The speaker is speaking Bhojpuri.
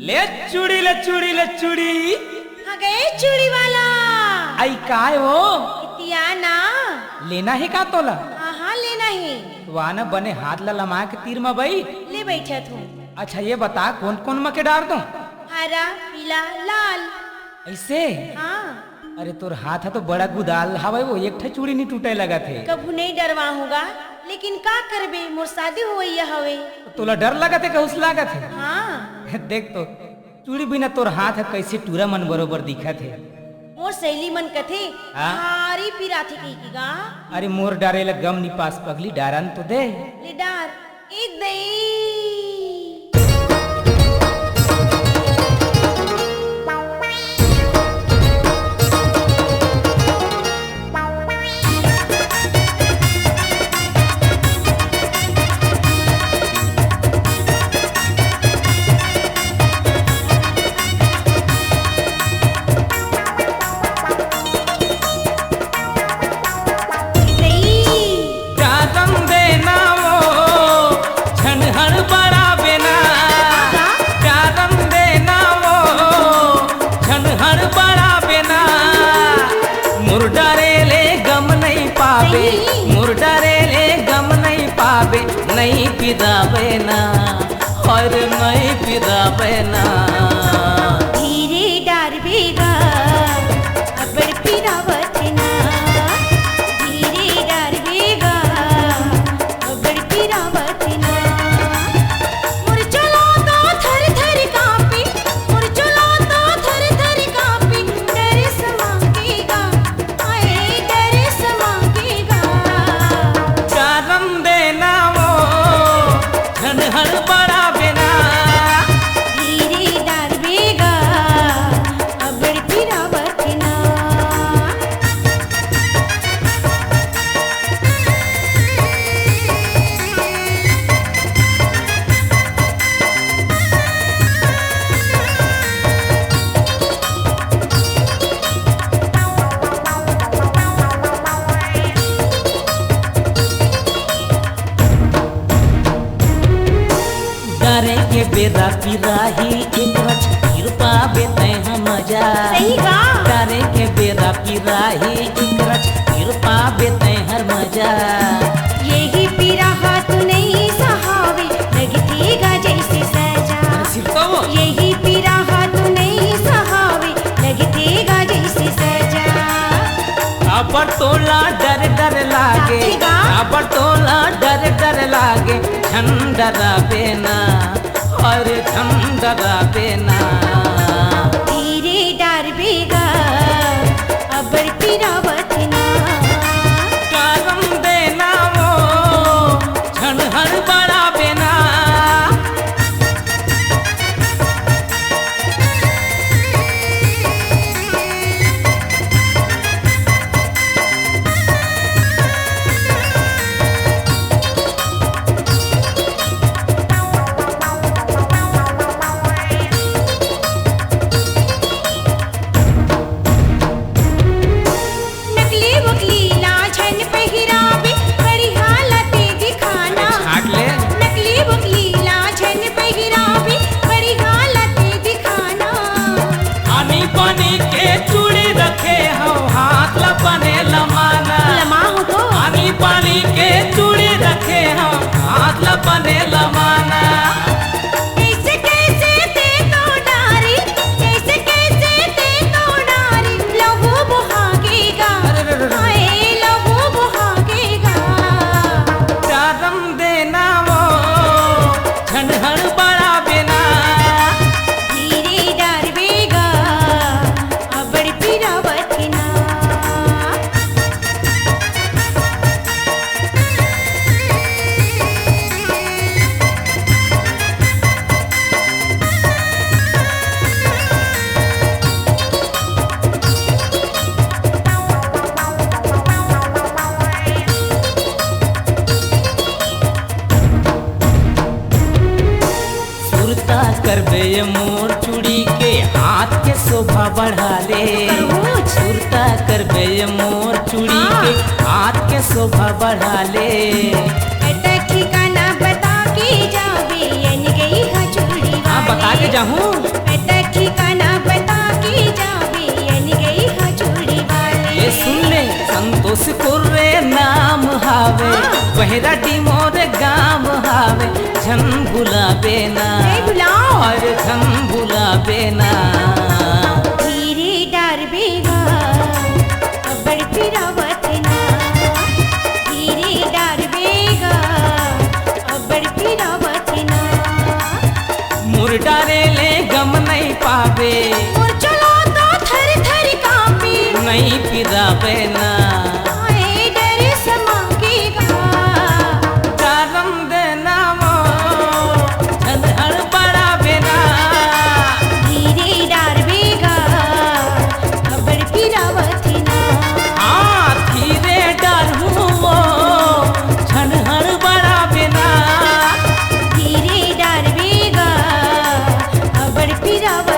ले चूड़ी आ गए चूड़ी वाला। आई काय हो इतिया ना लेना है का तोला हाँ लेना ही। वाना बने हाथ ला लमा के तीर में बैठ। ले बैठा तू। अच्छा ये बता कौन कौन मके डाल दूं? हरा पीला लाल। ऐसे हाँ अरे तोर हाथ है तो बड़ा गुदाल हवा वो एक ठे चूड़ी नहीं टूटे लगा थे। कभू नहीं डरवा होगा लेकिन का करबे मोर शादी हुई हवे। तोला डर लगा थे कहूस लगा थे? हाँ देख तो चूड़ी बिना तोर हाथ है कैसे टूरा मन बरोबर दिखा थे। मोर सहेली मन कथे हाँ? हारी पिरा थे की गा। अरे मोर डारे ला गम नी पास पगली डारन तो दे। ले डार ए दई। नहीं पिदावे ना और नहीं पिदावे ना। धीरे डार बेगा अबर पिरावत ना। धीरे डार बेगा अबर पिरावत ना। मुर चला तो थर थर कांपे। मुर चला तो थर थर कांपे। डर समांगेगा आए डर समांगेगा। चारम देना हर बड़ा बिना। धीरे डार बेगा अबर पिरावत ना। डरे के बेरा पिराही एक रच कृपा बेते हम मजा। सही गा। डरे के बेरा पिराही एक रच कृपा बेते हर मजा। यही पीरा हाथ नहीं सहावे लगतेगा जैसे सजा। यही पीरा हाथ नहीं सहावे लगतेगा जैसे सजा। अबर तोला डर डर लागे अबर तोला डर डर लागे ठंडरा बेना और ठंडरा बेना। धीरे डार बेगा अबर पिरावत ना। कारम देना वो क्षण हर बड़ा बेना। नकली वकली लाछन पहिरावे बड़ी हालत दिखाना। नकली वकली लाछन पहिरावे बड़ी हालत दिखाना। आनी पानी के चूड़ी रखे हो हाथ लपने लमाना। लमा हो तो आनी पानी के चूड़ी रखे हो हाथ लपने लमाना। कैसे कैसे ते तो डारी। कैसे कैसे ते तो डारी। लहू बुहागेगा हाय लहू बुहागेगा। चारम देना वो क्षण हर बड़ा बिना। धीरे डार बेगा अबर पिरावत ना। सुरता करबे ये मोर चूड़ी के हाथ के शोभा बढ़ा ले। सुरता करबे ये मोर चूड़ी के हाथ के शोभा बढ़ा ले। ठिकाना बता के जावे गई बता के जाऊं बहराटी मोर गाँव हावे झन भुलावे ना नहीं भुलाओ। और झन भुलावे ना धीरे डार बेगा अबड़ फिरावत ना धीरे डार बेगा अबड़ फिरावत ना मुर डारे ले गम नहीं पावे और चलो तो थर थर कांपे नहीं फिरावे ना आए डर समांगेगा करम देना वो झन हड़बड़ावे ना धीरे डार बेगा अबड़ फिरावत ना हाँ धीरे डारू वो झन हड़बड़ावे ना धीरे डार बेगा अबड़ फिरावत